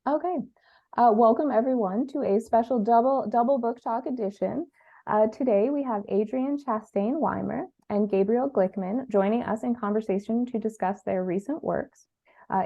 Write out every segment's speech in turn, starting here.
Okay. Welcome everyone to a special double book talk edition. Today we have Adrian Chastain Weimer and Gabriel Glickman joining us in conversation to discuss their recent works.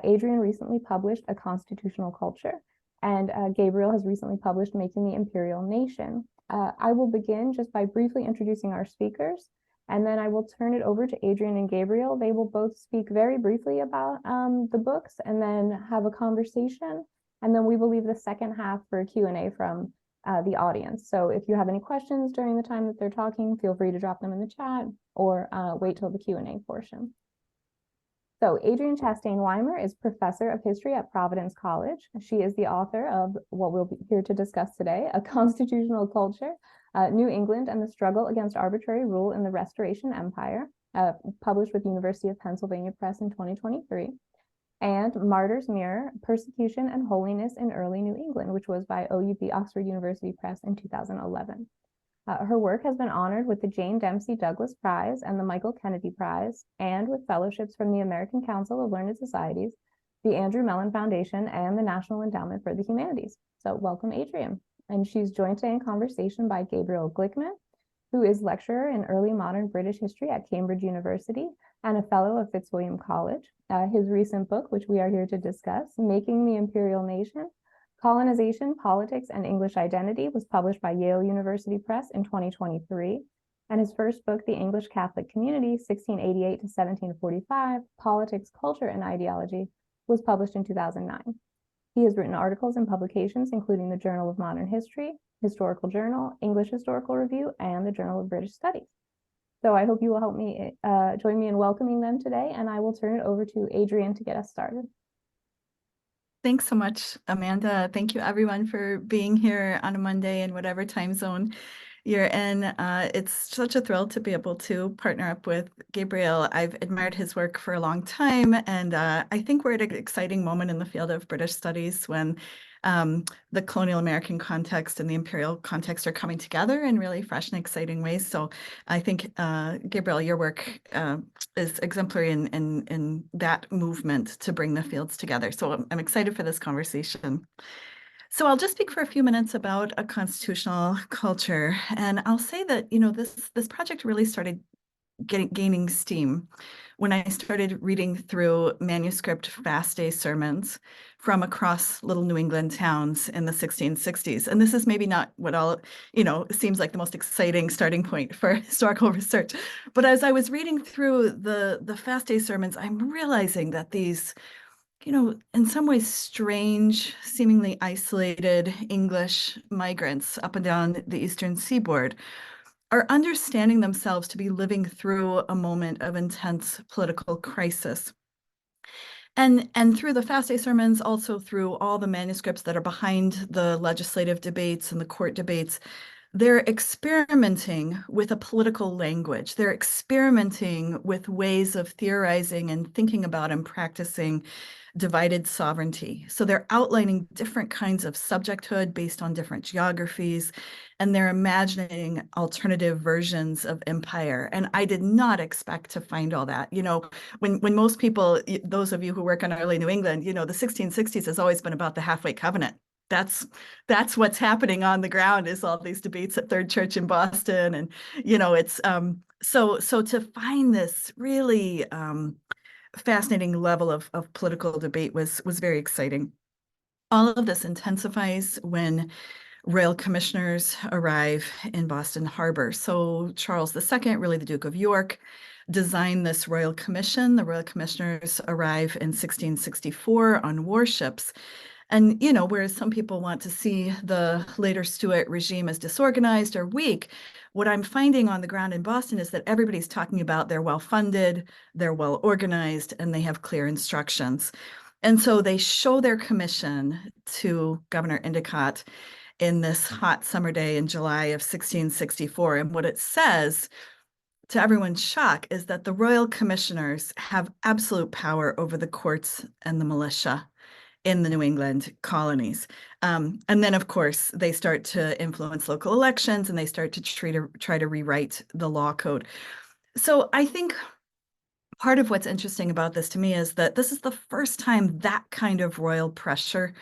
Adrian recently published A Constitutional Culture, and Gabriel has recently published Making the Imperial Nation. I will begin just by briefly introducing our speakers, and then I will turn it over to Adrian and Gabriel. They will both speak very briefly about the books and then have a conversation. And then we will leave the second half for a Q&A from the audience. So if you have any questions during the time that they're talking, feel free to drop them in the chat or wait till the Q&A portion. So Adrian Chastain Weimer is professor of history at Providence College. She is the author of what we'll be here to discuss today, A Constitutional Culture, New England and the Struggle Against Arbitrary Rule in the Restoration Empire, published with University of Pennsylvania Press in 2023. And Martyr's Mirror, Persecution and Holiness in Early New England, which was by OUP Oxford University Press in 2011. Her work has been honored with the Jane Dempsey Douglas Prize and the Michael Kennedy Prize, and with fellowships from the American Council of Learned Societies, the Andrew Mellon Foundation, and the National Endowment for the Humanities. So welcome, Adrian. And she's joined today in conversation by Gabriel Glickman, who is lecturer in early modern British history at Cambridge University and a fellow of Fitzwilliam College. His recent book, which we are here to discuss, Making the Imperial Nation, Colonization, Politics, and English Identity, was published by Yale University Press in 2023. And his first book, The English Catholic Community, 1688 to 1745, Politics, Culture, and Ideology, was published in 2009. He has written articles and publications, including the Journal of Modern History, Historical Journal, English Historical Review, and the Journal of British Studies. So I hope you will help me join me in welcoming them today, and I will turn it over to Adrian to get us started. Thanks so much, Amanda. Thank you everyone for being here on a Monday in whatever time zone you're in. It's such a thrill to be able to partner up with Gabriel. I've admired his work for a long time, and I think we're at an exciting moment in the field of British studies when the colonial American context and the imperial context are coming together in really fresh and exciting ways. So I think, Gabriel, your work is exemplary in that movement to bring the fields together. So I'm excited for this conversation. So I'll just speak for a few minutes about A Constitutional Culture. And I'll say that, this project really started gaining steam when I started reading through manuscript fast day sermons from across little New England towns in the 1660s. And this is maybe not what all, seems like the most exciting starting point for historical research. But as I was reading through the fast day sermons, I'm realizing that these, in some ways strange, seemingly isolated English migrants up and down the eastern seaboard are understanding themselves to be living through a moment of intense political crisis. And through the fast day sermons, also through all the manuscripts that are behind the legislative debates and the court debates, they're experimenting with a political language. They're experimenting with ways of theorizing and thinking about and practicing divided sovereignty. So they're outlining different kinds of subjecthood based on different geographies, and they're imagining alternative versions of empire. And I did not expect to find all that. When most people, those of you who work on early New England, the 1660s has always been about the halfway covenant. That's what's happening on the ground, is all these debates at Third Church in Boston. And, it's so to find this really fascinating level of political debate was very exciting. All of this intensifies when royal commissioners arrive in Boston Harbor. So Charles II, really the Duke of York, designed this royal commission. The royal commissioners arrive in 1664 on warships. And, whereas some people want to see the later Stuart regime as disorganized or weak, what I'm finding on the ground in Boston is that everybody's talking about they're well-funded, they're well-organized, and they have clear instructions. And so they show their commission to Governor Endicott in this hot summer day in July of 1664. And what it says, to everyone's shock, is that the royal commissioners have absolute power over the courts and the militia in the New England colonies. And then, of course, they start to influence local elections, and they start to try to rewrite the law code. So I think part of what's interesting about this to me is that this is the first time that kind of royal pressure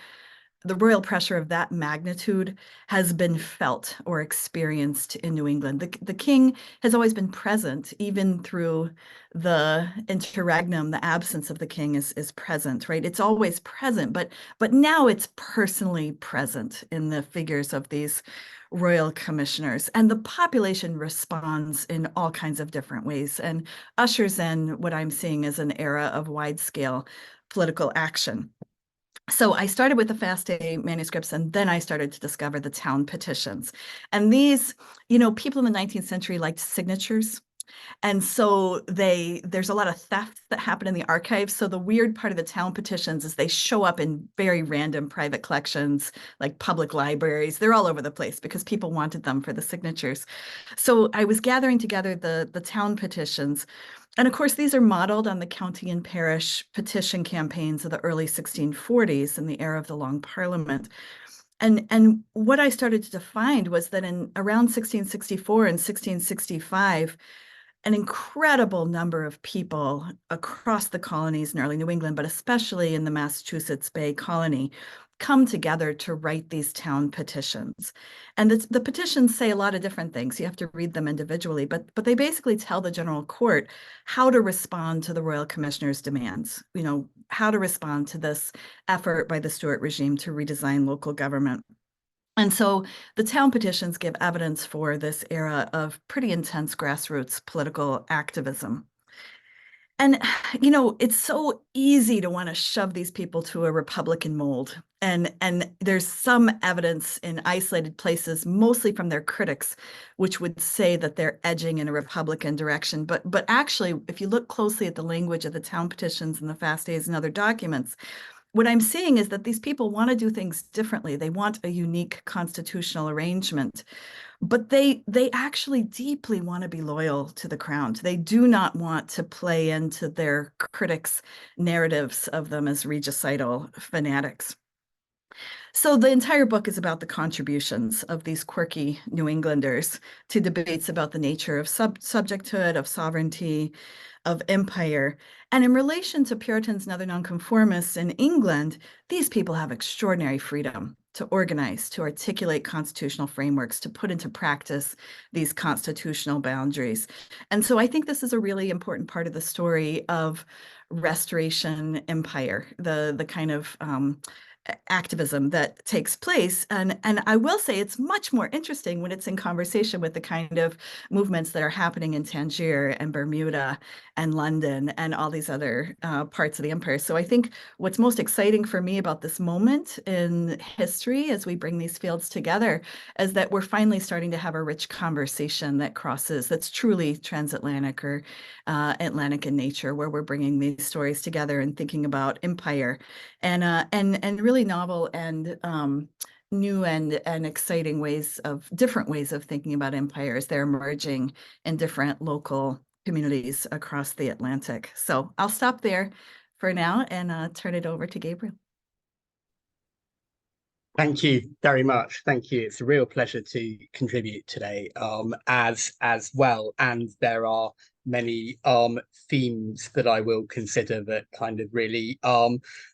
the royal pressure of that magnitude has been felt or experienced in New England. The king has always been present, even through the interregnum. The absence of the king is present, right? It's always present, but now it's personally present in the figures of these royal commissioners, and the population responds in all kinds of different ways and ushers in what I'm seeing as an era of wide-scale political action. So I started with the FAST-A manuscripts, and then I started to discover the town petitions. And these, people in the 19th century liked signatures. And so there's a lot of theft that happened in the archives. So the weird part of the town petitions is they show up in very random private collections, like public libraries. They're all over the place because people wanted them for the signatures. So I was gathering together the town petitions. And of course, these are modeled on the county and parish petition campaigns of the early 1640s in the era of the Long Parliament. And what I started to find was that in around 1664 and 1665, an incredible number of people across the colonies in early New England, but especially in the Massachusetts Bay Colony, come together to write these town petitions. And the petitions say a lot of different things. You have to read them individually, but they basically tell the general court how to respond to the royal commissioner's demands, how to respond to this effort by the Stuart regime to redesign local government. And so the town petitions give evidence for this era of pretty intense grassroots political activism. And, it's so easy to want to shove these people to a Republican mold. And there's some evidence in isolated places, mostly from their critics, which would say that they're edging in a Republican direction. But actually, if you look closely at the language of the town petitions and the FAST-As and other documents, what I'm seeing is that these people want to do things differently. They want a unique constitutional arrangement, but they actually deeply want to be loyal to the crown. They do not want to play into their critics' narratives of them as regicidal fanatics. So the entire book is about the contributions of these quirky New Englanders to debates about the nature of subjecthood, of sovereignty, of empire. And in relation to Puritans and other nonconformists in England, these people have extraordinary freedom to organize, to articulate constitutional frameworks, to put into practice these constitutional boundaries. And so I think this is a really important part of the story of Restoration empire, the kind of activism that takes place. And I will say it's much more interesting when it's in conversation with the kind of movements that are happening in Tangier and Bermuda and London and all these other parts of the empire. So I think what's most exciting for me about this moment in history as we bring these fields together is that we're finally starting to have a rich conversation that's truly transatlantic or Atlantic in nature, where we're bringing these stories together and thinking about empire and really novel and new and exciting different ways of thinking about empires. They're emerging in different local communities across the Atlantic. So I'll stop there for now and turn it over to Gabriel. Thank you very much. Thank you. It's a real pleasure to contribute today as well. And there are many themes that I will consider that kind of really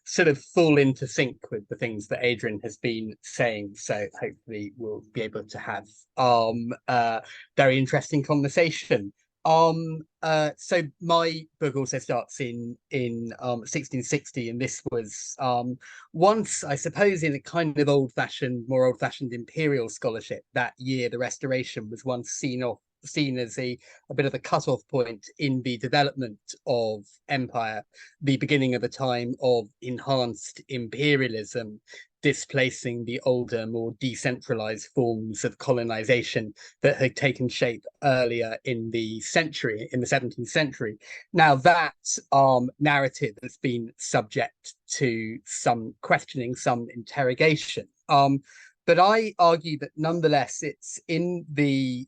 sort of fall into sync with the things that Adrian has been saying. So hopefully we'll be able to have a very interesting conversation. So my book also starts in 1660, and this was once, I suppose, in a kind of more old-fashioned imperial scholarship. That year, the Restoration was once seen as a bit of a cut-off point in the development of empire, the beginning of a time of enhanced imperialism, displacing the older, more decentralized forms of colonization that had taken shape earlier in the 17th century. Now that narrative has been subject to some questioning, some interrogation. But I argue that nonetheless, it's in the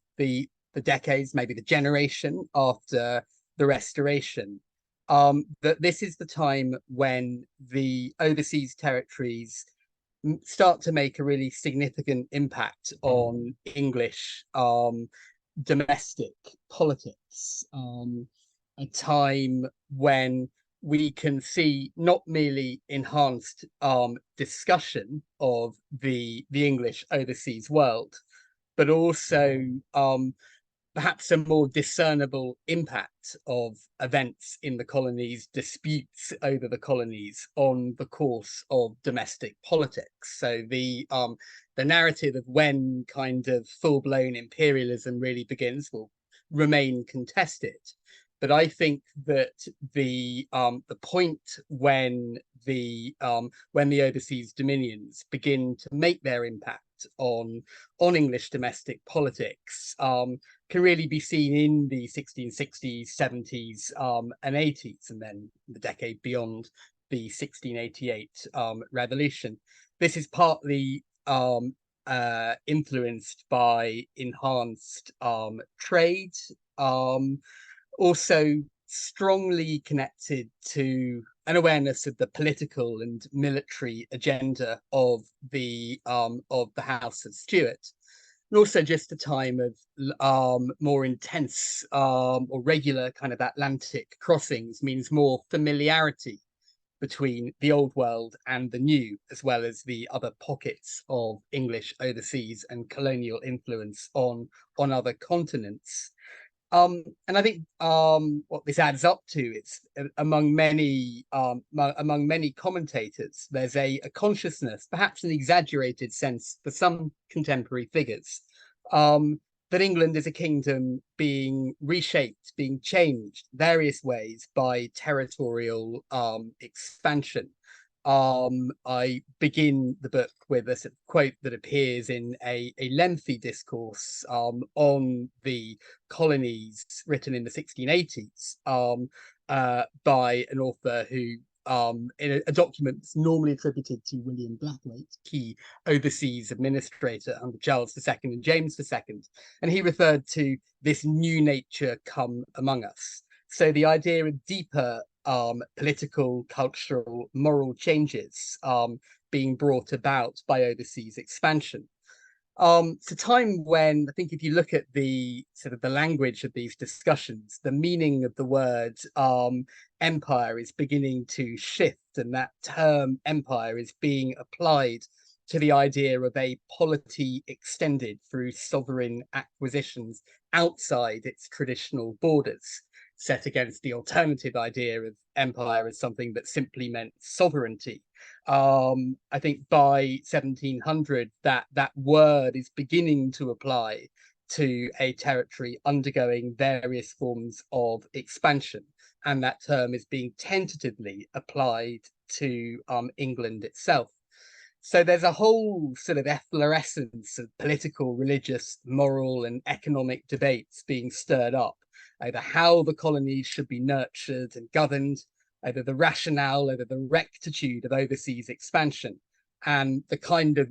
decades, maybe the generation after the Restoration, that this is the time when the overseas territories start to make a really significant impact on English domestic politics. A time when we can see not merely enhanced discussion of the English overseas world, but also perhaps a more discernible impact of events in the colonies, disputes over the colonies on the course of domestic politics. So the narrative of when kind of full-blown imperialism really begins will remain contested. But I think that the point when the overseas dominions begin to make their impact on English domestic politics can really be seen in the 1660s, 70s, and 80s, and then the decade beyond the 1688 revolution. This is partly influenced by enhanced trade, also strongly connected to an awareness of the political and military agenda of the House of Stuart, and also just a time of more intense or regular kind of Atlantic crossings means more familiarity between the old world and the new, as well as the other pockets of English overseas and colonial influence on other continents. And I think what this adds up to is among many commentators, there's a consciousness, perhaps an exaggerated sense for some contemporary figures, that England is a kingdom being reshaped, being changed various ways by territorial expansion. I begin the book with a sort of quote that appears in a lengthy discourse on the colonies written in the 1680s by an author who, in a document that's normally attributed to William Blathwaite, key overseas administrator under Charles II and James II, and he referred to this new nature come among us. So the idea of deeper political, cultural, moral changes being brought about by overseas expansion. It's a time when I think if you look at the sort of the language of these discussions, the meaning of the word empire is beginning to shift, and that term empire is being applied to the idea of a polity extended through sovereign acquisitions outside its traditional borders, set against the alternative idea of empire as something that simply meant sovereignty. I think by 1700, that word is beginning to apply to a territory undergoing various forms of expansion, and that term is being tentatively applied to England itself. So there's a whole sort of efflorescence of political, religious, moral, and economic debates being stirred up, either how the colonies should be nurtured and governed, either the rationale, either the rectitude of overseas expansion, and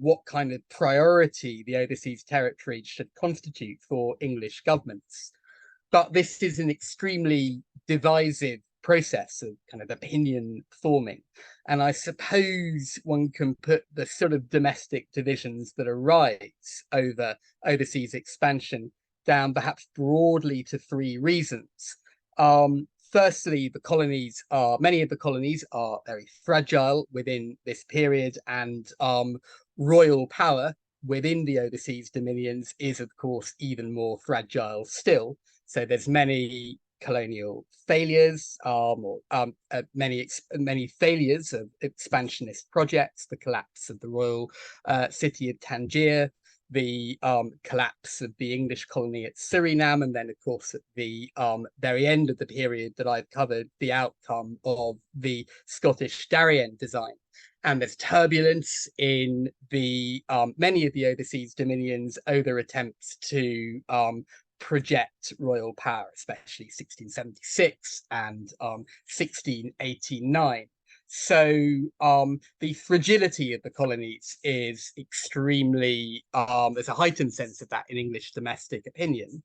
what kind of priority the overseas territory should constitute for English governments. But this is an extremely divisive process of kind of opinion forming. And I suppose one can put the sort of domestic divisions that arise over overseas expansion down perhaps broadly to three reasons. Firstly, many of the colonies are very fragile within this period, and royal power within the overseas dominions is, of course, even more fragile still. So there's many colonial failures, many failures of expansionist projects, the collapse of the royal city of Tangier, the collapse of the English colony at Suriname, and then, of course, at the very end of the period that I've covered, the outcome of the Scottish Darien design. And there's turbulence in the many of the overseas dominions over attempts to project royal power, especially 1676 and 1689. So the fragility of the colonies is extremely, there's a heightened sense of that in English domestic opinion.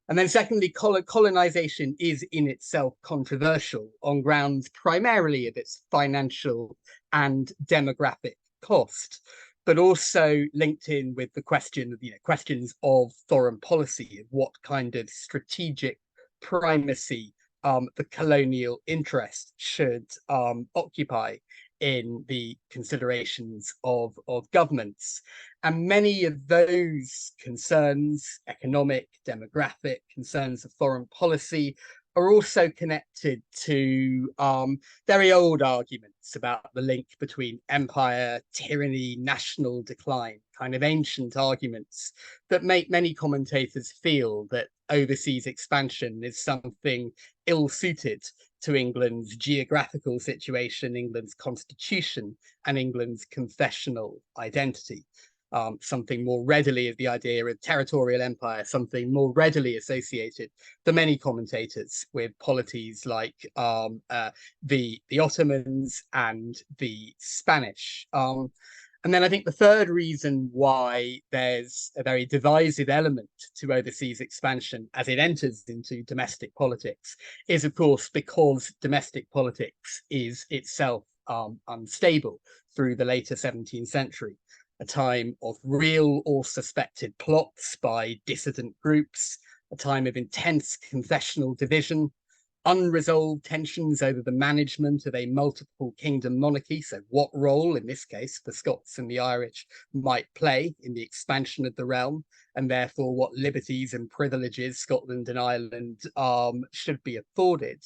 And then secondly, colonization is in itself controversial on grounds primarily of its financial and demographic cost, but also linked in with the question of, questions of foreign policy, of what kind of strategic primacy the colonial interest should occupy in the considerations of governments. And many of those concerns, economic, demographic, concerns of foreign policy, are also connected to very old arguments about the link between empire, tyranny, national decline, kind of ancient arguments that make many commentators feel that overseas expansion is something ill-suited to England's geographical situation, England's constitution, and England's confessional identity. Something more readily is the idea of territorial empire, something more readily associated for many commentators with polities like the Ottomans and the Spanish. And then I think the third reason why there's a very divisive element to overseas expansion as it enters into domestic politics is, of course, because domestic politics is itself unstable through the later 17th century. A time of real or suspected plots by dissident groups, a time of intense confessional division, unresolved tensions over the management of a multiple kingdom monarchy. So what role, in this case, the Scots and the Irish might play in the expansion of the realm, and therefore what liberties and privileges Scotland and Ireland should be afforded.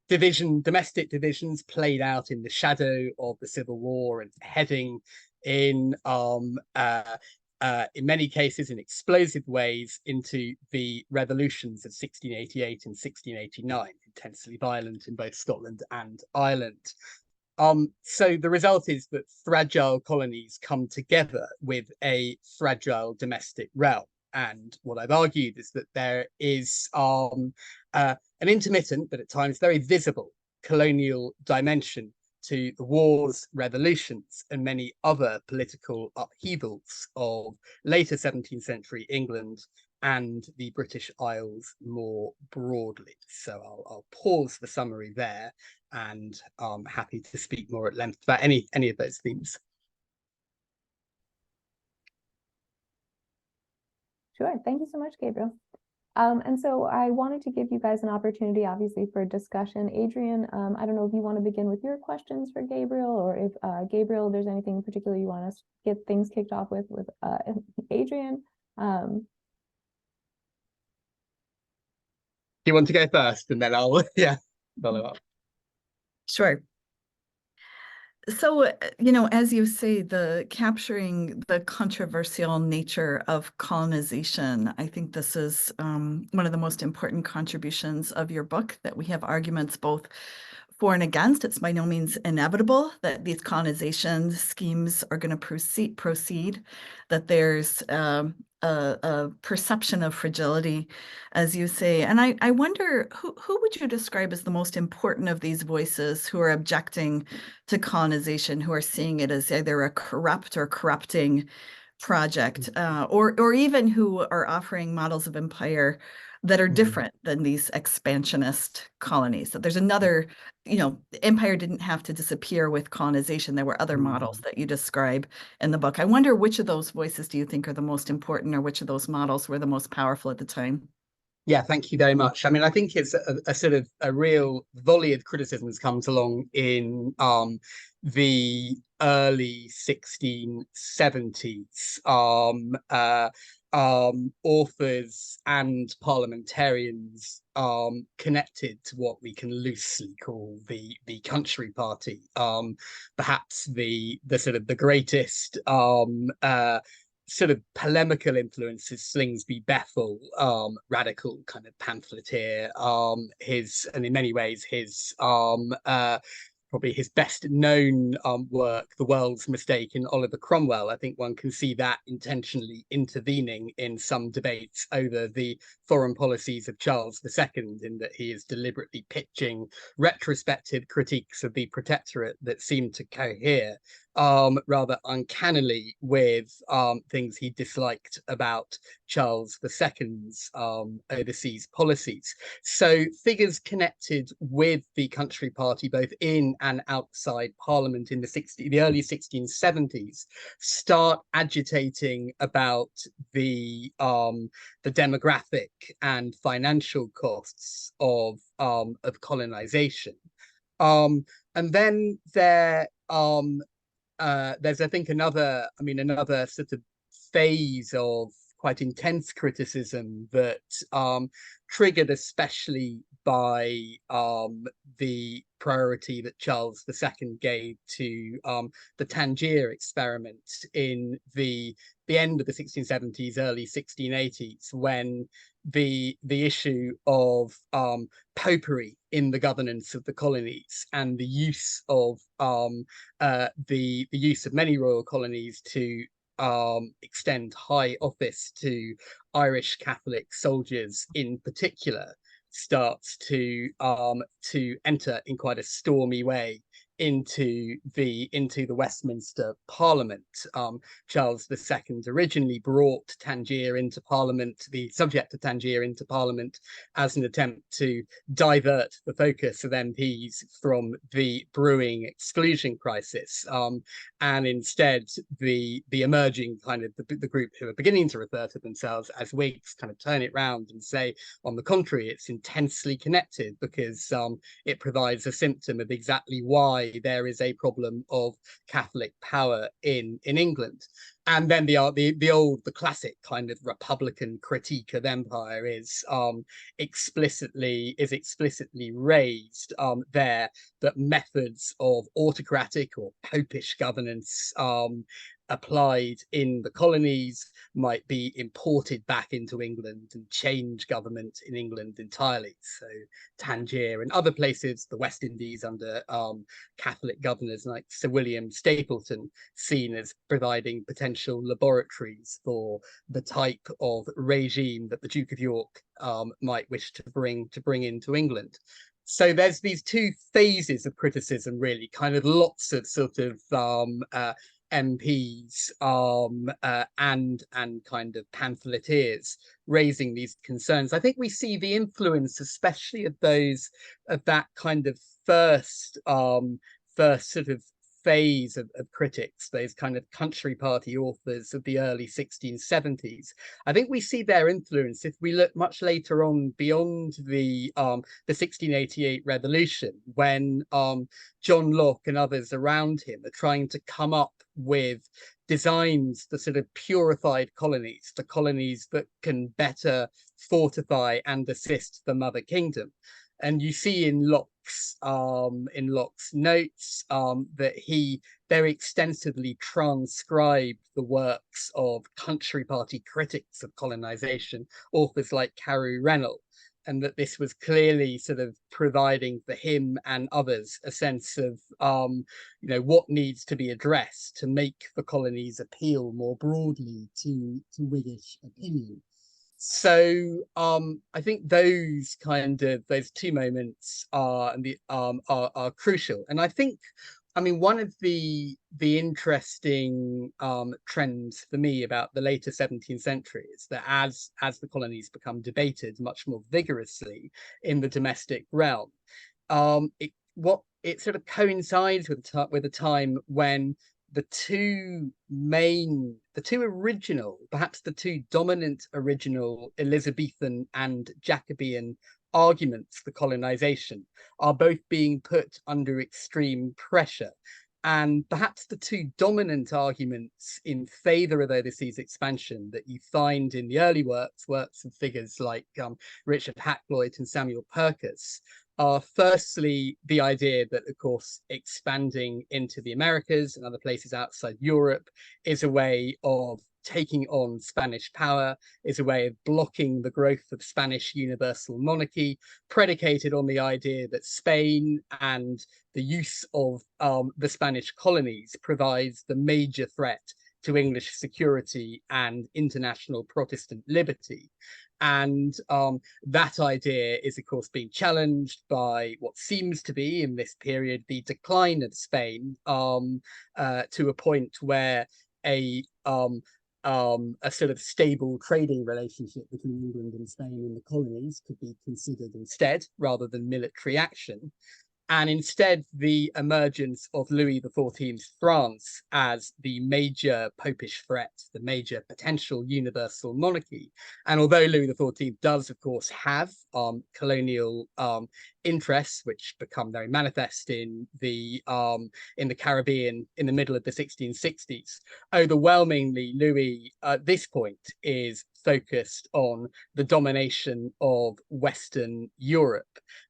Domestic divisions played out in the shadow of the Civil War and heading in many cases in explosive ways into the revolutions of 1688 and 1689, intensely violent in both Scotland and Ireland. So the result is that fragile colonies come together with a fragile domestic realm. And what I've argued is that there is an intermittent, but at times very visible, colonial dimension to the wars, revolutions, and many other political upheavals of later 17th century England and the British Isles more broadly. So I'll pause the summary there, and I'm happy to speak more at length about any of those themes. Sure. Thank you so much, Gabriel. And so I wanted to give you guys an opportunity, obviously, for discussion. Adrian, I don't know if you want to begin with your questions for Gabriel, or if Gabriel, there's anything in particular you want us to get things kicked off with Adrian. Do you want to go first, and then I'll follow up? Sure. So, as you say, capturing the controversial nature of colonization, I think this is one of the most important contributions of your book, that we have arguments both for and against. It's by no means inevitable that these colonization schemes are going to proceed, that there's a perception of fragility, as you say. And I wonder, who would you describe as the most important of these voices who are objecting to colonization, who are seeing it as either a corrupt or corrupting project, or even who are offering models of empire that are different than these expansionist colonies? That there's another, empire didn't have to disappear with colonization. There were other models that you describe in the book. I wonder which of those voices do you think are the most important, or which of those models were the most powerful at the time? Yeah, thank you very much. I mean, I think it's a sort of a real volley of criticisms comes along in the early 1670s. Authors and parliamentarians connected to what we can loosely call the Country Party, perhaps the sort of the greatest sort of polemical influences, Slingsby Bethel, radical kind of pamphleteer, and in many ways his probably his best known work, The World's Mistake in Oliver Cromwell. I think one can see that intentionally intervening in some debates over the foreign policies of Charles II, in that he is deliberately pitching retrospective critiques of the protectorate that seem to cohere rather uncannily with things he disliked about Charles II's overseas policies. So figures connected with the Country Party, both in and outside Parliament in the early 1670s, start agitating about the demographic and financial costs of colonization. And then there's, I think, another sort of phase of quite intense criticism that triggered especially by the priority that Charles II gave to the Tangier experiment in the end of the 1670s, early 1680s, when the issue of popery in the governance of the colonies and the use of the use of many royal colonies to extend high office to Irish Catholic soldiers in particular starts to enter in quite a stormy way into the Westminster Parliament. Charles II originally brought Tangier into Parliament, the subject of Tangier into Parliament, as an attempt to divert the focus of MPs from the brewing exclusion crisis, and instead the emerging kind of the group who are beginning to refer to themselves as Whigs kind of turn it round and say, on the contrary, it's intensely connected because it provides a symptom of exactly why there is a problem of Catholic power in England. And then the classic kind of Republican critique of empire is explicitly raised there, that methods of autocratic or popish governance applied in the colonies might be imported back into England and change government in England entirely. So Tangier and other places, the West Indies under Catholic governors like Sir William Stapleton, seen as providing potential laboratories for the type of regime that the Duke of York might wish to bring into England. So there's these two phases of criticism, really, kind of lots of sort of MPs and kind of pamphleteers raising these concerns. I think we see the influence, especially of that kind of first sort of phase of critics, those kind of Country Party authors of the early 1670s. I think we see their influence if we look much later on, beyond the 1688 revolution, when John Locke and others around him are trying to come up with designs for sort of purified colonies, for colonies that can better fortify and assist the mother kingdom. And you see in Locke's notes that he very extensively transcribed the works of Country Party critics of colonization, authors like Carew Rennell, and that this was clearly sort of providing for him and others a sense of what needs to be addressed to make the colonies appeal more broadly to Whiggish opinion. So I think those two moments are crucial. And I think, one of the interesting trends for me about the later 17th century is that as the colonies become debated much more vigorously in the domestic realm, it sort of coincides with a time when the two dominant original Elizabethan and Jacobean arguments for colonization are both being put under extreme pressure. And perhaps the two dominant arguments in favor of overseas expansion that you find in the early works of figures like Richard Hakluyt and Samuel Purkis, are firstly the idea that, of course, expanding into the Americas and other places outside Europe is a way of taking on Spanish power, is a way of blocking the growth of Spanish universal monarchy, predicated on the idea that Spain and the use of the Spanish colonies provides the major threat to English security and international Protestant liberty. And that idea is, of course, being challenged by what seems to be, in this period, the decline of Spain, to a point where a sort of stable trading relationship between England and Spain in the colonies could be considered instead, rather than military action. And instead, the emergence of Louis XIV's France as the major popish threat, the major potential universal monarchy. And although Louis XIV does, of course, have colonial interests, which become very manifest in the Caribbean in the middle of the 1660s, overwhelmingly Louis at this point is focused on the domination of Western Europe.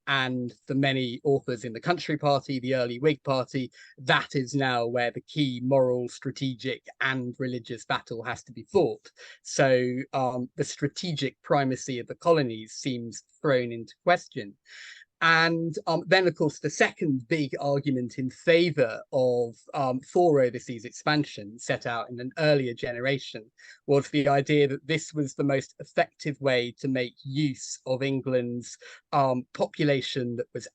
And for many authors in the Country Party, the early Whig Party, that is now where the key moral, strategic, and religious battle has to be fought. So the strategic primacy of the colonies seems thrown into question. And then, of course, the second big argument in favor of for overseas expansion, set out in an earlier generation, was the idea that this was the most effective way to make use of England's population that was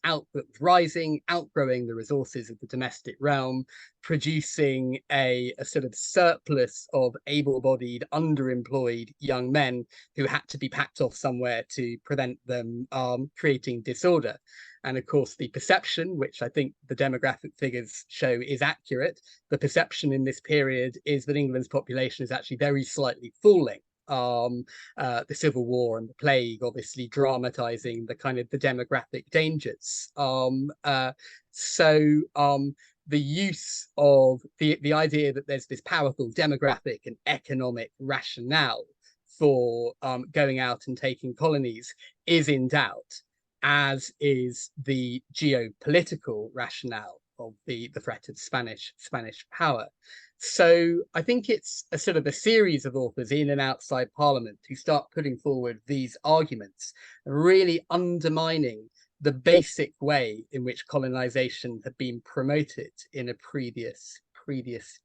rising, outgrowing the resources of the domestic realm, producing a sort of surplus of able-bodied, underemployed young men who had to be packed off somewhere to prevent them creating disorder. And of course, the perception, which I think the demographic figures show is accurate, the perception in this period is that England's population is actually very slightly falling. The Civil War and the plague obviously dramatizing the kind of the demographic dangers. The use of the idea that there's this powerful demographic and economic rationale for going out and taking colonies is in doubt, as is the geopolitical rationale of the threat of Spanish power. So I think it's a sort of a series of authors in and outside Parliament who start putting forward these arguments, really undermining the basic way in which colonization had been promoted in a previous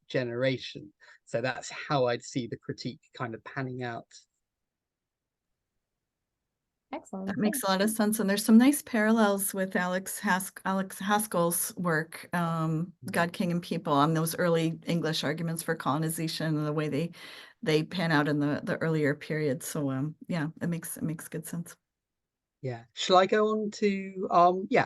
generation. So that's how I'd see the critique kind of panning out. Excellent. That makes a lot of sense. And there's some nice parallels with Alex Haskell's work, God, King, and People, on those early English arguments for colonization and the way they pan out in the earlier period. So yeah, it makes good sense. Yeah. Shall I go on to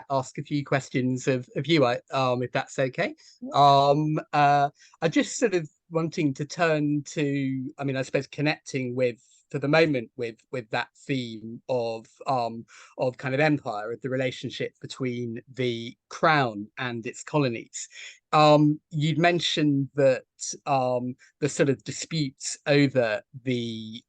ask a few questions of you, if that's okay? I just sort of wanting to turn to, I mean, I suppose connecting with, for the moment, with that theme of kind of empire, of the relationship between the crown and its colonies. You'd mentioned that the sort of disputes over the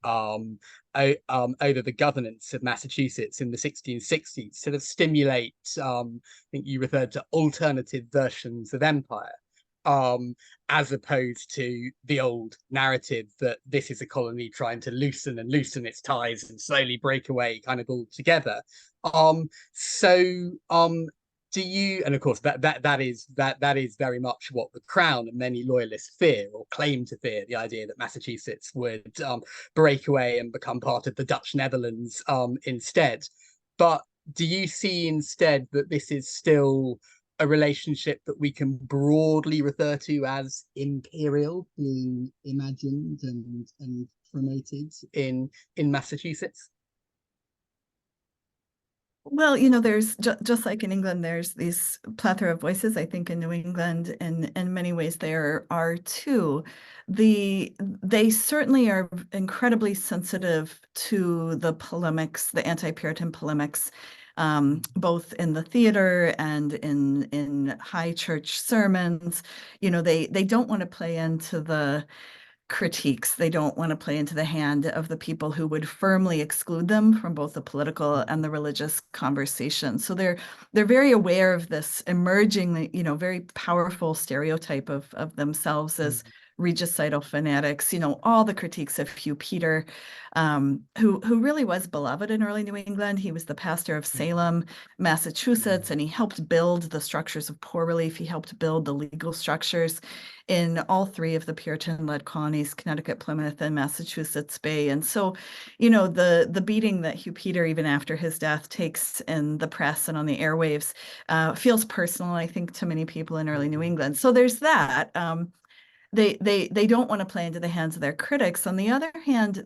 governance of Massachusetts in the 1660s sort of stimulate, I think you referred to alternative versions of empire, as opposed to the old narrative that this is a colony trying to loosen its ties and slowly break away kind of altogether. Do you, and of course that is very much what the crown and many loyalists fear, or claim to fear, the idea that Massachusetts would break away and become part of the Dutch Netherlands instead. But do you see instead that this is still a relationship that we can broadly refer to as imperial, being imagined and promoted in Massachusetts? Well, there's just like in England, there's these plethora of voices. I think in New England, and in many ways there are too. They certainly are incredibly sensitive to the polemics, the anti-Puritan polemics, both in the theater and in high church sermons. They don't want to play into the critiques. They don't want to play into the hand of the people who would firmly exclude them from both the political and the religious conversation. So they're very aware of this emerging, very powerful stereotype of themselves as regicidal fanatics, all the critiques of Hugh Peter, who really was beloved in early New England. He was the pastor of Salem, Massachusetts, and he helped build the structures of poor relief. He helped build the legal structures in all three of the Puritan-led colonies, Connecticut, Plymouth, and Massachusetts Bay. And so, the beating that Hugh Peter, even after his death, takes in the press and on the airwaves feels personal, I think, to many people in early New England. So there's that. They don't want to play into the hands of their critics. On the other hand,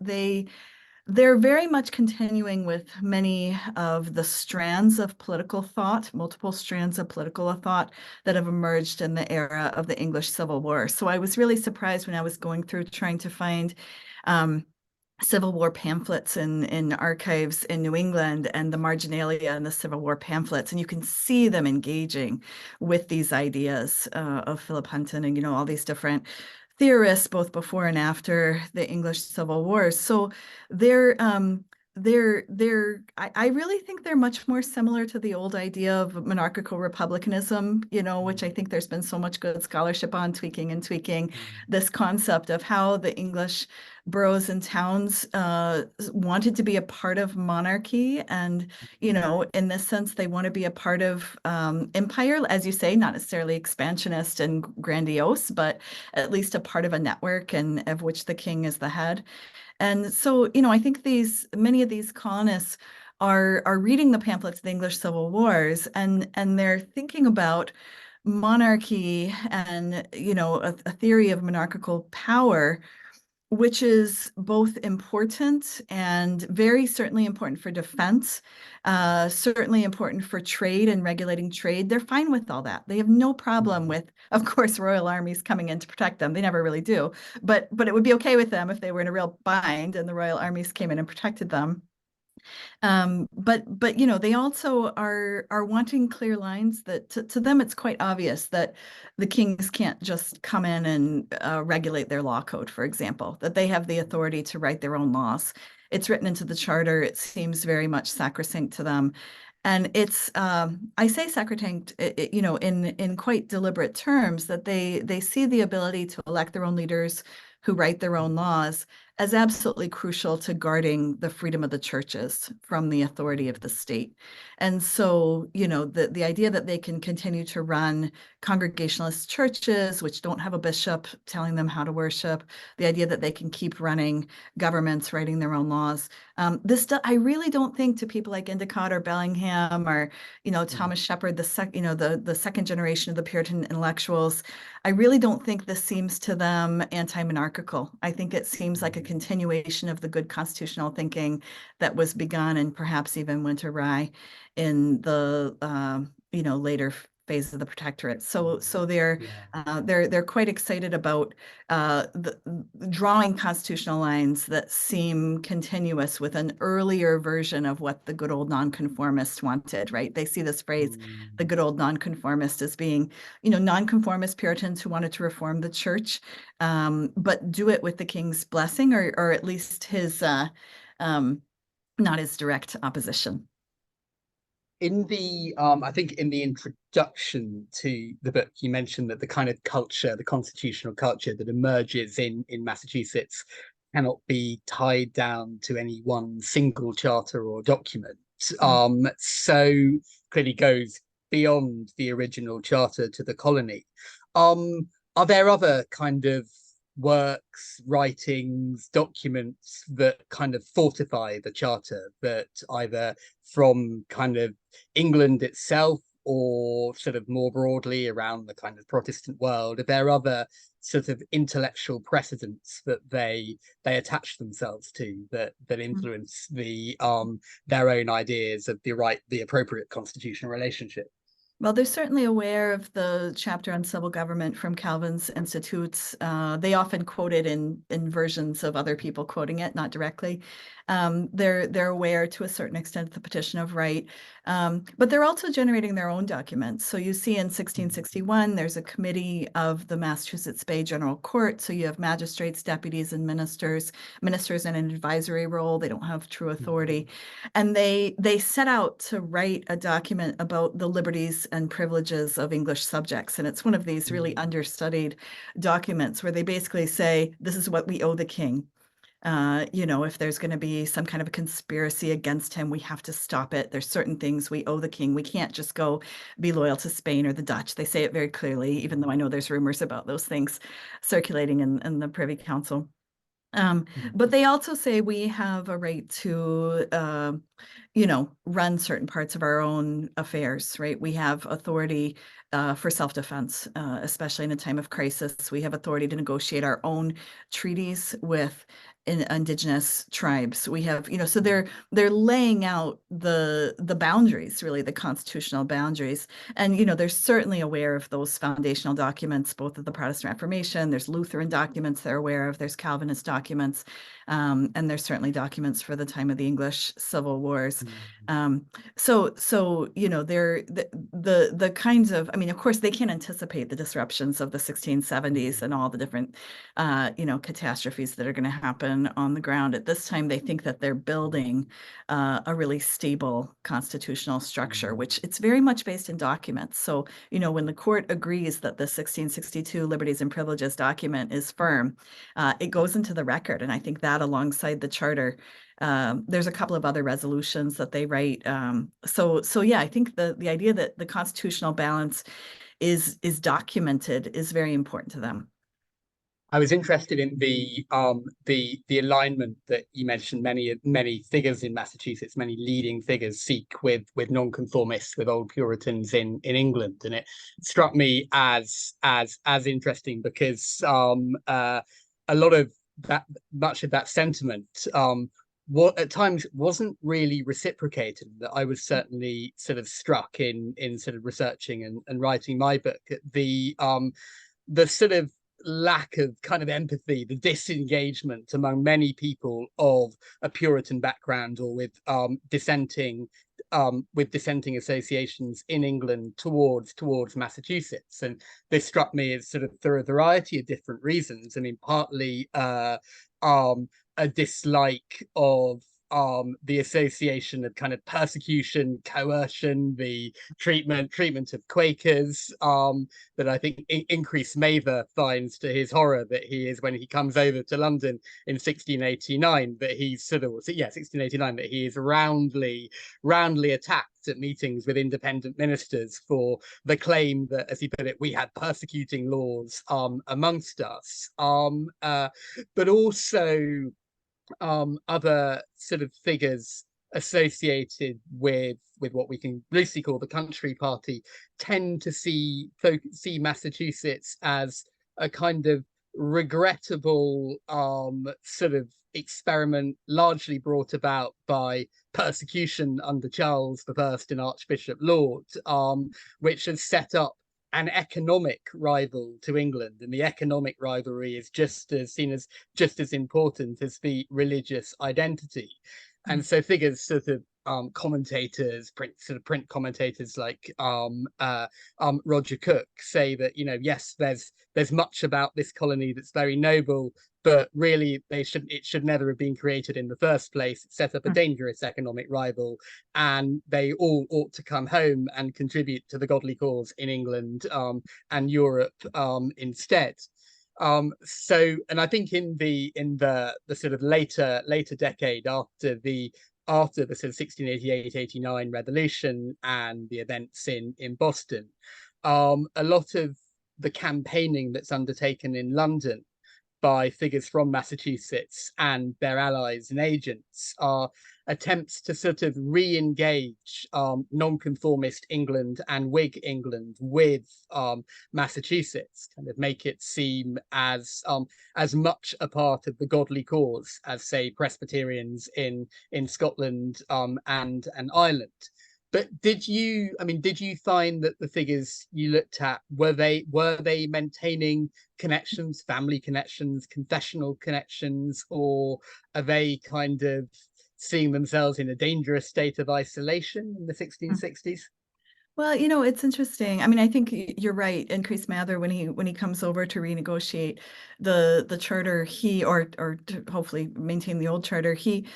they're very much continuing with many of the strands of political thought, multiple strands of political thought that have emerged in the era of the English Civil War. So I was really surprised when I was going through trying to find Civil War pamphlets in archives in New England and the marginalia and the Civil War pamphlets, and you can see them engaging with these ideas of Philip Hunton and all these different theorists, both before and after the English Civil War. So I really think they're much more similar to the old idea of monarchical republicanism, which I think there's been so much good scholarship on, tweaking this concept of how the English boroughs and towns wanted to be a part of monarchy. And, in this sense, they want to be a part of empire, as you say, not necessarily expansionist and grandiose, but at least a part of a network and of which the king is the head. And so, I think many of these colonists are reading the pamphlets of the English Civil Wars, and they're thinking about monarchy and, a theory of monarchical power, which is both important and very certainly important for defense, certainly important for trade and regulating trade. They're fine with all that. They have no problem with, of course, royal armies coming in to protect them. They never really do, but it would be okay with them if they were in a real bind and the royal armies came in and protected them. But they also are wanting clear lines that to them it's quite obvious that the kings can't just come in and regulate their law code, for example, that they have the authority to write their own laws. It's written into the charter. It seems very much sacrosanct to them. And it's, I say sacrosanct, in quite deliberate terms, that they see the ability to elect their own leaders who write their own laws as absolutely crucial to guarding the freedom of the churches from the authority of the state. And so, the idea that they can continue to run Congregationalist churches, which don't have a bishop telling them how to worship, the idea that they can keep running governments writing their own laws. I really don't think to people like Endicott or Bellingham or, Thomas Shepard, the second generation of the Puritan intellectuals, I really don't think this seems to them anti-monarchical. I think it seems like a continuation of the good constitutional thinking that was begun and perhaps even went awry in the later phase of the Protectorate. So they're quite excited about drawing constitutional lines that seem continuous with an earlier version of what the good old nonconformist wanted, right? They see this phrase, the good old nonconformist, as being, nonconformist Puritans who wanted to reform the church, but do it with the king's blessing or at least his not his direct opposition. In the I think in the introduction to the book, you mentioned that the kind of culture, the constitutional culture that emerges in Massachusetts cannot be tied down to any one single charter or document. So clearly goes beyond the original charter to the colony. Are there other kind of works, writings, documents that kind of fortify the charter, that either from kind of England itself or sort of more broadly around the kind of Protestant world? Are there other sort of intellectual precedents that they attach themselves to that influence their own ideas of the appropriate constitutional relationship? Well, they're certainly aware of the chapter on civil government from Calvin's Institutes. They often quote it in versions of other people quoting it, not directly. They're aware to a certain extent of the Petition of Right. But they're also generating their own documents. So you see in 1661, there's a committee of the Massachusetts Bay General Court. So you have magistrates, deputies, and ministers in an advisory role. They don't have true authority. And they set out to write a document about the liberties and privileges of English subjects. And it's one of these really understudied documents where they basically say, this is what we owe the king. If there's going to be some kind of a conspiracy against him, we have to stop it. There's certain things we owe the king. We can't just go be loyal to Spain or the Dutch. They say it very clearly, even though I know there's rumors about those things circulating in the Privy Council. But they also say we have a right to, run certain parts of our own affairs, right? We have authority for self-defense, especially in a time of crisis. We have authority to negotiate our own treaties with indigenous tribes. We have, so they're laying out the boundaries, really, the constitutional boundaries. And, they're certainly aware of those foundational documents, both of the Protestant Reformation, there's Lutheran documents they're aware of, there's Calvinist documents, and there's certainly documents for the time of the English Civil Wars. So they're the kinds of, of course, they can't anticipate the disruptions of the 1670s and all the different, catastrophes that are going to happen on the ground. At this time, they think that they're building a really stable constitutional structure, which it's very much based in documents. So, when the court agrees that the 1662 Liberties and Privileges document is firm, it goes into the record. And I think that alongside the charter, there's a couple of other resolutions that they write. So yeah, I think the idea that the constitutional balance is documented is very important to them. I was interested in the alignment that you mentioned. Many figures in Massachusetts, many leading figures, seek with nonconformists, with old Puritans in England, and it struck me as interesting because a lot of that, much of that sentiment, what at times wasn't really reciprocated. That I was certainly sort of struck in sort of researching and writing my book. The sort of lack of kind of empathy, the disengagement among many people of a Puritan background or with dissenting associations in England towards Massachusetts. And this struck me as sort of through a variety of different reasons. I mean, partly a dislike of the association of kind of persecution, coercion, the treatment of Quakers, that I think Increase Mather finds to his horror that he is, when he comes over to London in 1689, that he's sort of, 1689, that he is roundly attacked at meetings with independent ministers for the claim that, as he put it, we had persecuting laws amongst us, but also other sort of figures associated with what we can loosely call the Country Party tend to see Massachusetts as a kind of regrettable sort of experiment, largely brought about by persecution under Charles I and Archbishop Laud, which has set up an economic rival to England, and the economic rivalry is just as important as the religious identity. And so figures sort of commentators, print commentators like Roger Cook say that, yes, there's much about this colony that's very noble, but really it should never have been created in the first place. It set up a dangerous economic rival, and they all ought to come home and contribute to the godly cause in England and Europe instead. And I think in the sort of later decade after the sort of 1688-89 revolution and the events in Boston, a lot of the campaigning that's undertaken in London by figures from Massachusetts and their allies and agents are attempts to sort of re-engage nonconformist England and Whig England with Massachusetts, kind of make it seem as much a part of the godly cause as, say, Presbyterians in Scotland and Ireland. But did you find that the figures you looked at, were they maintaining connections, family connections, confessional connections, or are they kind of seeing themselves in a dangerous state of isolation in the 1660s? Well, it's interesting. I mean, I think you're right. Increase Mather, when he comes over to renegotiate the charter, or to hopefully maintain the old charter, he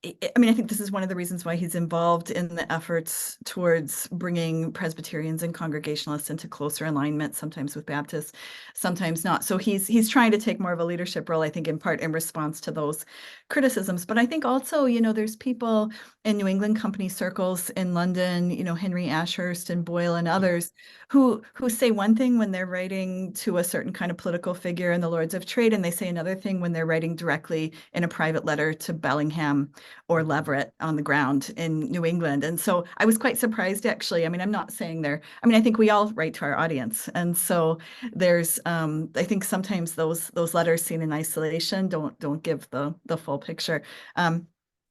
I mean, I think this is one of the reasons why he's involved in the efforts towards bringing Presbyterians and Congregationalists into closer alignment, sometimes with Baptists, sometimes not. So he's trying to take more of a leadership role, I think, in part in response to those criticisms. But I think also, there's people in New England company circles in London, Henry Ashurst and Boyle and others who say one thing when they're writing to a certain kind of political figure in the Lords of Trade, and they say another thing when they're writing directly in a private letter to Bellingham or Leverett on the ground in New England. And so I was quite surprised, actually. I mean, I'm not saying I think we all write to our audience. And so there's, I think sometimes those letters seen in isolation don't give the full picture.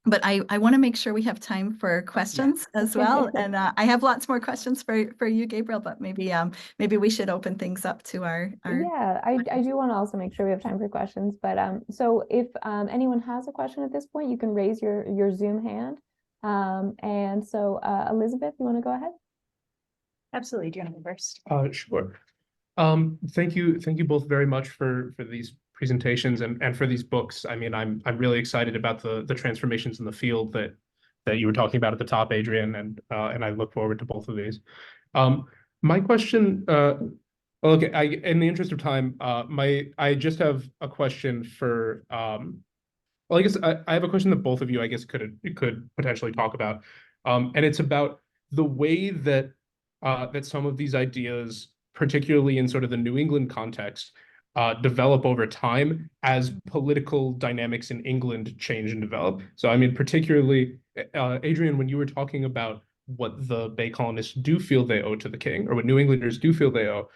But I want to make sure we have time for questions as well. And I have lots more questions for you, Gabriel, but maybe we should open things up to our Yeah, I do want to also make sure we have time for questions. But so if anyone has a question at this point, you can raise your Zoom hand. And so Elizabeth, you want to go ahead? Absolutely. Do you want to go first? Sure. Thank you both very much for these presentations and for these books. I mean, I'm really excited about the transformations in the field that you were talking about at the top, Adrian, and I look forward to both of these. My question, okay, in the interest of time, I just have a question for well, I guess I have a question that both of you, I guess, could potentially talk about, and it's about the way that that some of these ideas, particularly in sort of the New England context, develop over time as political dynamics in England change and develop. So, I mean, particularly, Adrian, when you were talking about what the Bay colonists do feel they owe to the king, or what New Englanders do feel they owe,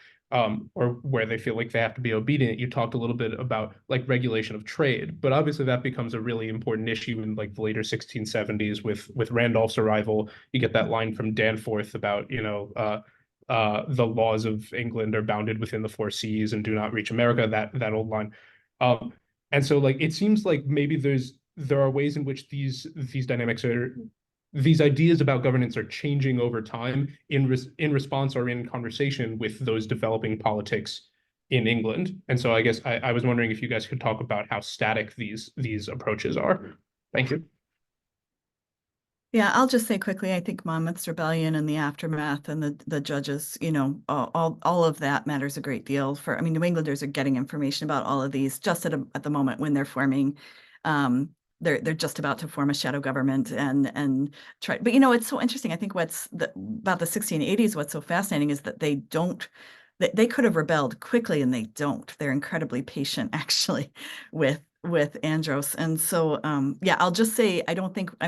or where they feel like they have to be obedient, you talked a little bit about like regulation of trade, but obviously that becomes a really important issue in like the later 1670s with Randolph's arrival. You get that line from Danforth about, the laws of England are bounded within the four seas and do not reach America, that old line. And so like it seems like maybe there are ways in which these dynamics are, these ideas about governance are changing over time in response or in conversation with those developing politics in England. And so I guess I was wondering if you guys could talk about how static these approaches are. Thank you. Yeah, I'll just say quickly, I think Monmouth's rebellion and the aftermath and the judges, all of that matters a great deal for, I mean, New Englanders are getting information about all of these just at the moment when they're forming, they're just about to form a shadow government and try, but it's so interesting. I think about the 1680s, what's so fascinating is that they could have rebelled quickly and they don't. They're incredibly patient actually with Andros. And so, yeah, I'll just say, I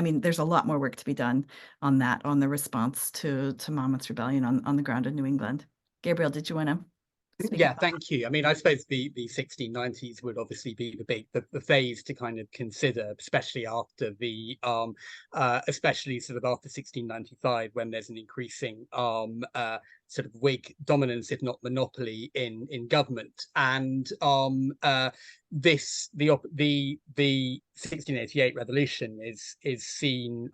mean, there's a lot more work to be done on that, on the response to Monmouth's rebellion on the ground in New England. Gabriel, did you want to speak? Yeah, thank you. I mean, I suppose the 1690s would obviously be the phase to kind of consider, especially after especially sort of after 1695, when there's an increasing sort of Whig dominance, if not monopoly, in government. And the 1688 revolution is seen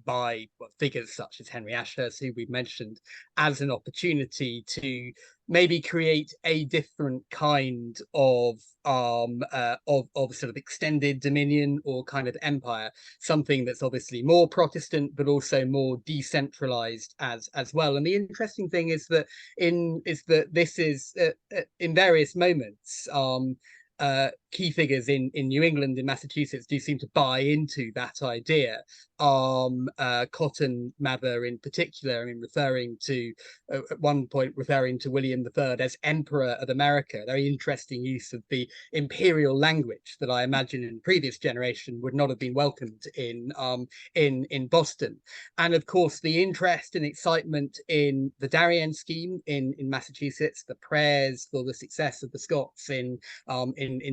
by figures such as Henry Ashurst, who we've mentioned, as an opportunity to maybe create a different kind of sort of extended dominion or kind of empire, something that's obviously more Protestant but also more decentralized as well. And the interesting thing is that this is in various moments key figures in New England and Massachusetts do seem to buy into that idea. Cotton Mather in particular, I mean, referring to at one point referring to William III as Emperor of America, very interesting use of the imperial language that I imagine in previous generation would not have been welcomed in Boston. And of course, the interest and excitement in the Darien scheme in Massachusetts, the prayers for the success of the Scots in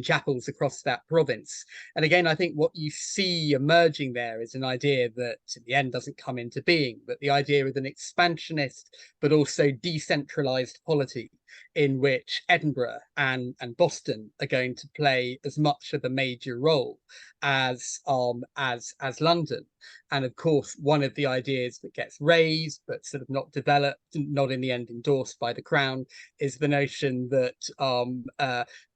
chapels across that province. And again, I think what you see emerging there is an idea that in the end doesn't come into being, but the idea of an expansionist but also decentralized polity in which Edinburgh and Boston are going to play as much of a major role as London. And of course, one of the ideas that gets raised but sort of not developed, not in the end endorsed by the Crown, is the notion that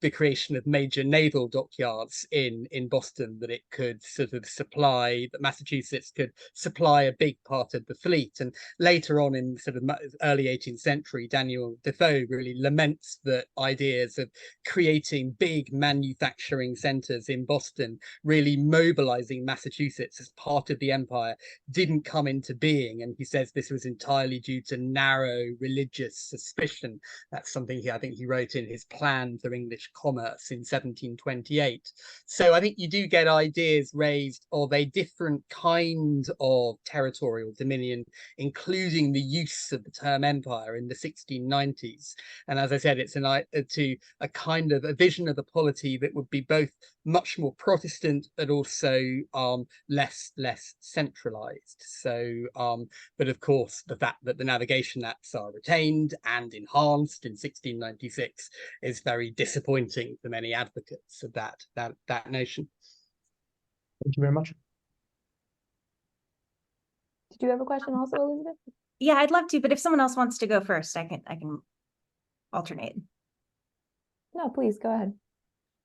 the creation of major naval dockyards in Boston, that it could sort of supply, that Massachusetts could supply a big part of the fleet. And later on in sort of early 18th century, Daniel Defoe really laments that ideas of creating big manufacturing centers in Boston, really mobilizing Massachusetts as part of the empire, didn't come into being. And he says this was entirely due to narrow religious suspicion. That's something I think he wrote in his Plan for English Commerce in 1728. So I think you do get ideas raised of a different kind of territorial dominion, including the use of the term empire in the 1690s. And as I said, it's a kind of a vision of the polity that would be both much more Protestant, but also less centralized. So, but of course, the fact that the Navigation Acts are retained and enhanced in 1696 is very disappointing for many advocates of that notion. Thank you very much. Did you have a question also, Elizabeth? Yeah, I'd love to, but if someone else wants to go first, I can alternate. No, please go ahead.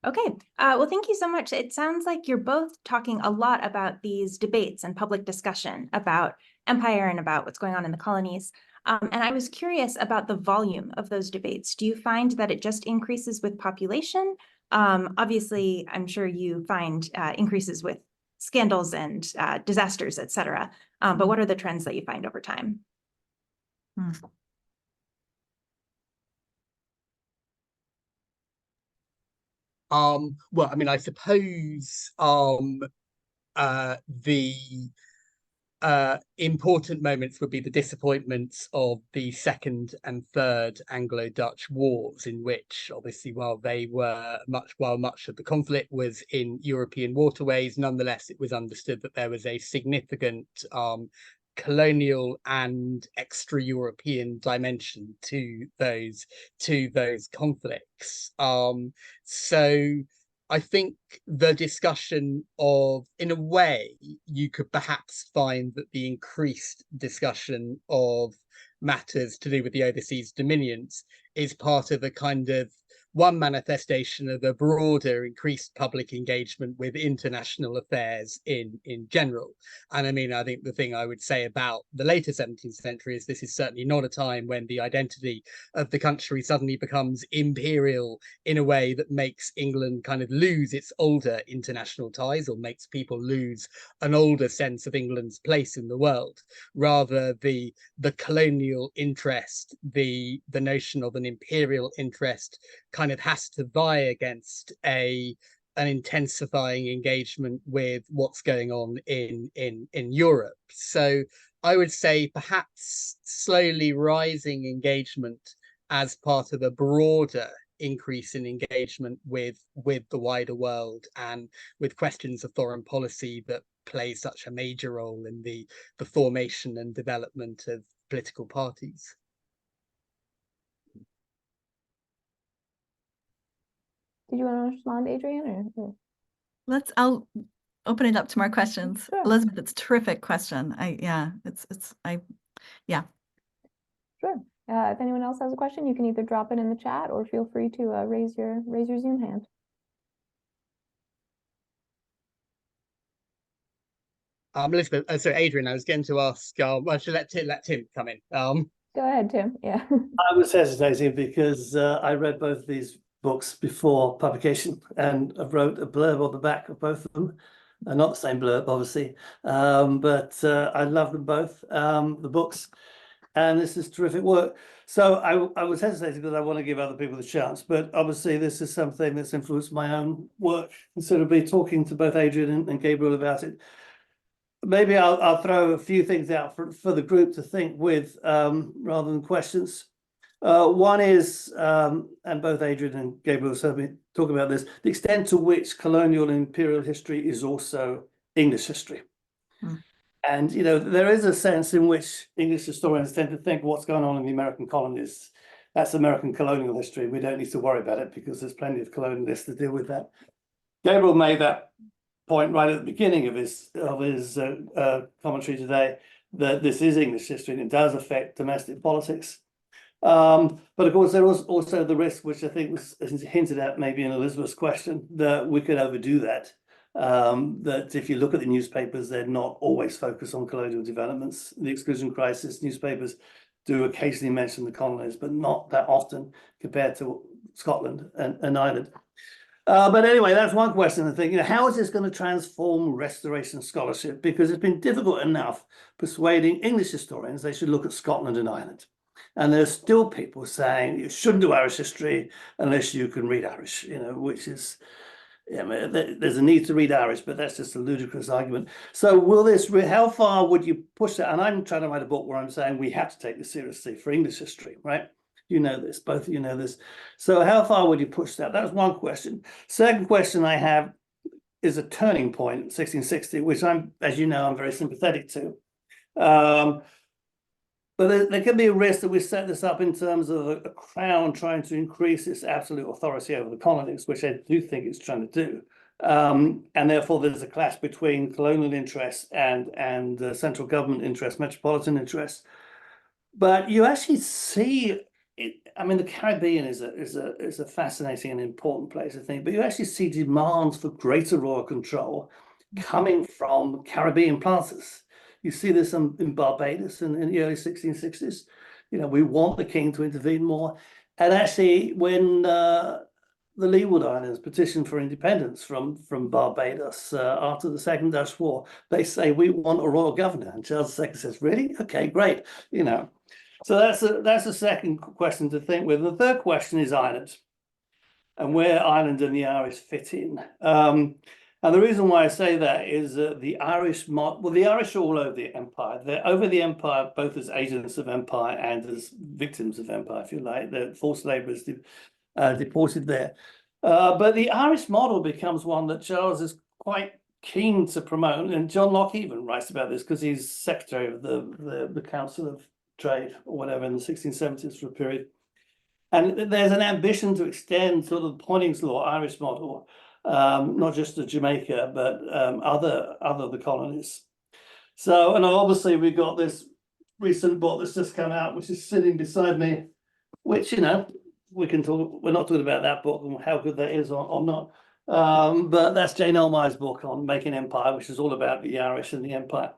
Okay, well, thank you so much. It sounds like you're both talking a lot about these debates and public discussion about empire and about what's going on in the colonies. And I was curious about the volume of those debates. Do you find that it just increases with population? Obviously, I'm sure you find increases with scandals and disasters, et cetera. But what are the trends that you find over time? Well, I mean, I suppose the important moments would be the disappointments of the Second and Third Anglo-Dutch Wars, in which obviously while much of the conflict was in European waterways, nonetheless it was understood that there was a significant colonial and extra-European dimension to those conflicts. So I think the discussion of, in a way, you could perhaps find that the increased discussion of matters to do with the overseas dominions is part of a kind of one manifestation of a broader increased public engagement with international affairs in general. And I mean, I think the thing I would say about the later 17th century is this is certainly not a time when the identity of the country suddenly becomes imperial in a way that makes England kind of lose its older international ties, or makes people lose an older sense of England's place in the world. Rather, the colonial interest, the notion of an imperial interest kind of has to vie against an intensifying engagement with what's going on in Europe. So I would say perhaps slowly rising engagement as part of a broader increase in engagement with the wider world and with questions of foreign policy that play such a major role in the formation and development of political parties. Did you want to respond, Adrian? Or? I'll open it up to more questions. Sure. Elizabeth, it's a terrific question. Sure. If anyone else has a question, you can either drop it in the chat or feel free to raise your Zoom hand. Elizabeth, so Adrian, I was going to ask, well, should let Tim come in. Go ahead, Tim. Yeah. I was hesitating because I read both of these books before publication, and I wrote a blurb on the back of both of them. Not the same blurb, obviously, but I love them both, the books, and this is terrific work. So I was hesitating because I want to give other people the chance, but obviously this is something that's influenced my own work, considerably, talking to both Adrian and Gabriel about it. Maybe I'll throw a few things out for the group to think with, rather than questions. One is, and both Adrian and Gabriel certainly talk about this, the extent to which colonial and imperial history is also English history. And, you know, there is a sense in which English historians tend to think what's going on in the American colonies That's American colonial history. We don't need to worry about it because there's plenty of colonialists to deal with that. Gabriel made that point right at the beginning of his commentary today, that this is English history and it does affect domestic politics. But of course, there was also the risk, which I think was hinted at maybe in Elizabeth's question, that we could overdo that. That if you look at the newspapers, they're not always focused on colonial developments. The exclusion crisis newspapers do occasionally mention the colonies, but not that often compared to Scotland and Ireland. But anyway, that's one question. I think, how is this going to transform restoration scholarship? Because it's been difficult enough persuading English historians they should look at Scotland and Ireland. And there's still people saying you shouldn't do Irish history unless you can read Irish, which is, there's a need to read Irish, but that's just a ludicrous argument. So will this, how far would you push that? And I'm trying to write a book where I'm saying we have to take this seriously for English history, right? You know this, both of you know this. So how far would you push that? That's one question. Second question I have is a turning point, 1660, which I'm, as you know, I'm very sympathetic to. But there can be a risk that we set this up in terms of a crown trying to increase its absolute authority over the colonies, which I do think it's trying to do. And therefore, there's a clash between colonial interests and central government interests, metropolitan interests. But you actually see it. I mean, the Caribbean is a fascinating and important place, I think. But you actually see demands for greater royal control coming from Caribbean planters. You see this in Barbados in the early 1660s. We want the king to intervene more. And actually, when the Leeward Islands petitioned for independence from Barbados after the Second Dutch War, they say, we want a royal governor. And Charles II says, really? Okay, great. So that's a second question to think with. The third question is Ireland and where Ireland and the Irish fit in. And the reason why I say that is that the Irish are all over the empire. They're over the empire both as agents of empire and as victims of empire, if you like. They're forced laborers deported there. But the Irish model becomes one that Charles is quite keen to promote. And John Locke even writes about this because he's secretary of the Council of Trade or whatever in the 1670s for a period. And there's an ambition to extend sort of the Poynings Law Irish model, not just to Jamaica, but other the colonies. So, and obviously we've got this recent book that's just come out, which is sitting beside me, which, we can talk, we're not talking about that book and how good that is or not. But that's Jane Elmeyer's book on Making Empire, which is all about the Irish and the empire.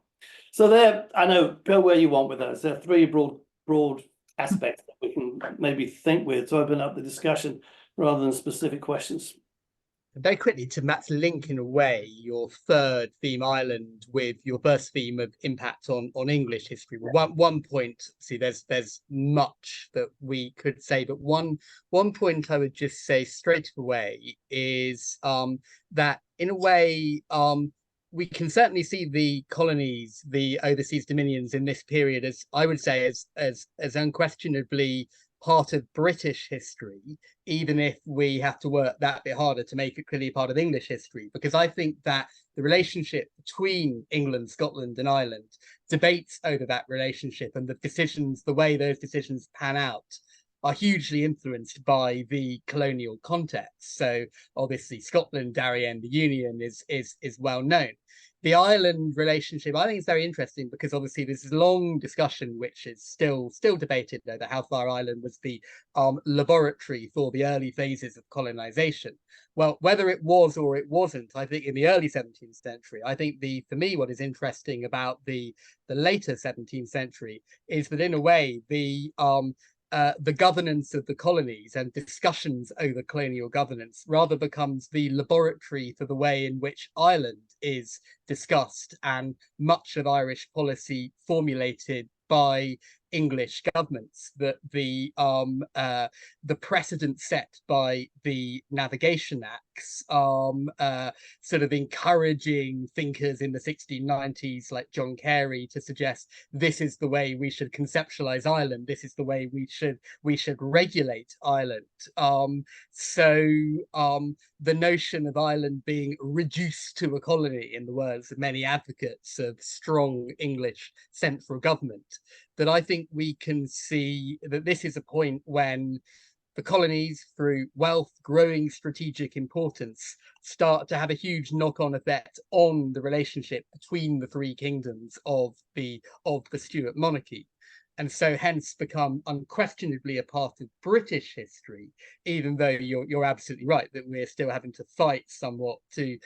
So there, I know, go where you want with those. There are three broad aspects that we can maybe think with to open up the discussion rather than specific questions. Very quickly, to link in a way your third theme, Ireland, with your first theme of impact on English history. Well, one point, see, there's much that we could say, but one point I would just say straight away is that in a way we can certainly see the colonies, the overseas dominions in this period as, I would say, as unquestionably part of British history, even if we have to work that bit harder to make it clearly part of English history, because I think that the relationship between England, Scotland and Ireland, debates over that relationship and the way those decisions pan out are hugely influenced by the colonial context. So obviously Scotland, Darien, the Union is well known. The Ireland relationship, I think, is very interesting because obviously there's this long discussion which is still debated over how far Ireland was the laboratory for the early phases of colonization. Well, whether it was or it wasn't, I think in the early 17th century, I think for me what is interesting about the later 17th century is that in a way the governance of the colonies and discussions over colonial governance rather becomes the laboratory for the way in which Ireland is discussed, and much of Irish policy formulated by English governments, that the precedent set by the Navigation Act books, sort of encouraging thinkers in the 1690s like John Carey to suggest this is the way we should conceptualize Ireland, this is the way we should regulate Ireland. The notion of Ireland being reduced to a colony, in the words of many advocates of strong English central government, that I think we can see that this is a point when the colonies, through wealth, growing strategic importance, start to have a huge knock-on effect on the relationship between the three kingdoms of the Stuart monarchy, and so hence become unquestionably a part of British history, even though you're absolutely right that we're still having to fight somewhat to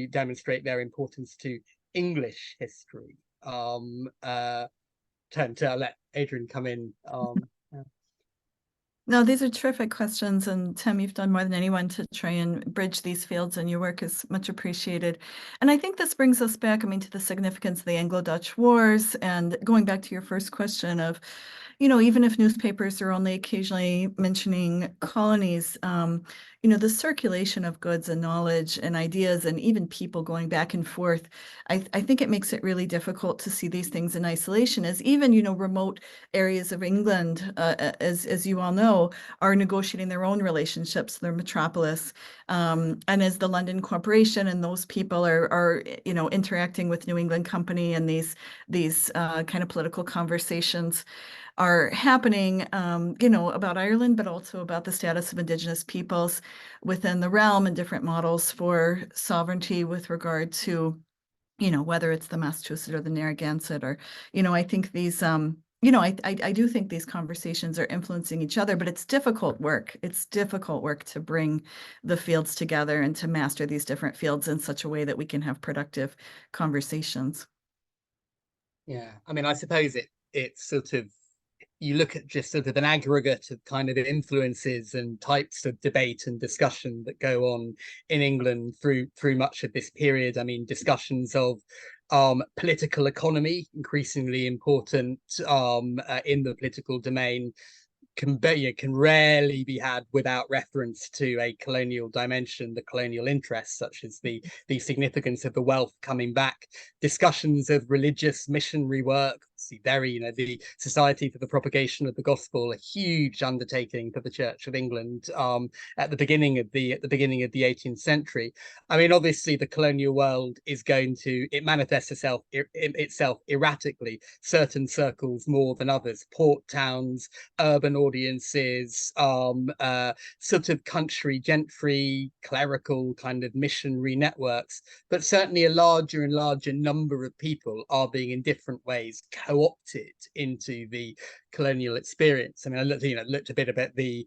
demonstrate their importance to English history. I'll let Adrian come in. No, these are terrific questions, and Tim, you've done more than anyone to try and bridge these fields, and your work is much appreciated. And I think this brings us back, to the significance of the Anglo-Dutch Wars, and going back to your first question of, even if newspapers are only occasionally mentioning colonies, the circulation of goods and knowledge and ideas and even people going back and forth, I think it makes it really difficult to see these things in isolation, as even, remote areas of England, as you all know, are negotiating their own relationships, their metropolis. And as the London Corporation and those people are interacting with New England Company, and these kind of political conversations are happening, about Ireland, but also about the status of Indigenous peoples within the realm and different models for sovereignty with regard to, whether it's the Massachusetts or the Narragansett, or, I think these, I do think these conversations are influencing each other, but it's difficult work. It's difficult work to bring the fields together and to master these different fields in such a way that we can have productive conversations. Yeah, I suppose it's sort of, you look at just sort of an aggregate of kind of influences and types of debate and discussion that go on in England through much of this period. Discussions of political economy, increasingly important in the political domain, can rarely be had without reference to a colonial dimension, the colonial interests, such as the significance of the wealth coming back. Discussions of religious missionary work, the Society for the Propagation of the Gospel, a huge undertaking for the Church of England at the beginning of the 18th century. Obviously, the colonial world it manifests itself erratically. Certain circles more than others, port towns, urban audiences, sort of country gentry, clerical kind of missionary networks, but certainly a larger and larger number of people are being in different ways co-opted into the colonial experience. I looked a bit about the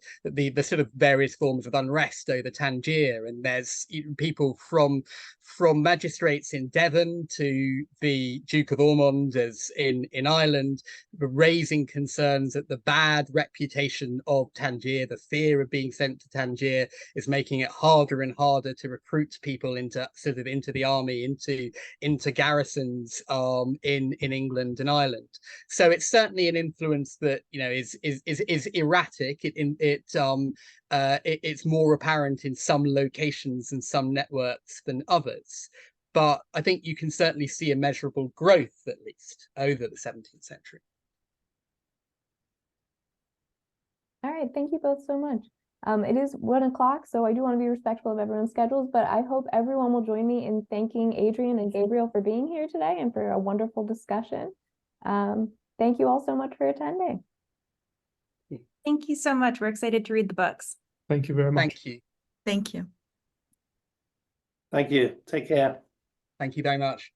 sort of various forms of unrest over Tangier, and there's people from magistrates in Devon to the Duke of Ormond as in Ireland, raising concerns that the bad reputation of Tangier, the fear of being sent to Tangier, is making it harder and harder to recruit people into the army, into garrisons in England and Ireland. So it's certainly an influence that is erratic. It's more apparent in some locations and some networks than others. But I think you can certainly see a measurable growth, at least, over the 17th century. All right, thank you both so much. It is 1 o'clock, so I do want to be respectful of everyone's schedules, but I hope everyone will join me in thanking Adrian and Gabriel for being here today and for a wonderful discussion. Thank you all so much for attending. Thank you so much. We're excited to read the books. Thank you very much. Thank you. Thank you. Thank you. Take care. Thank you very much.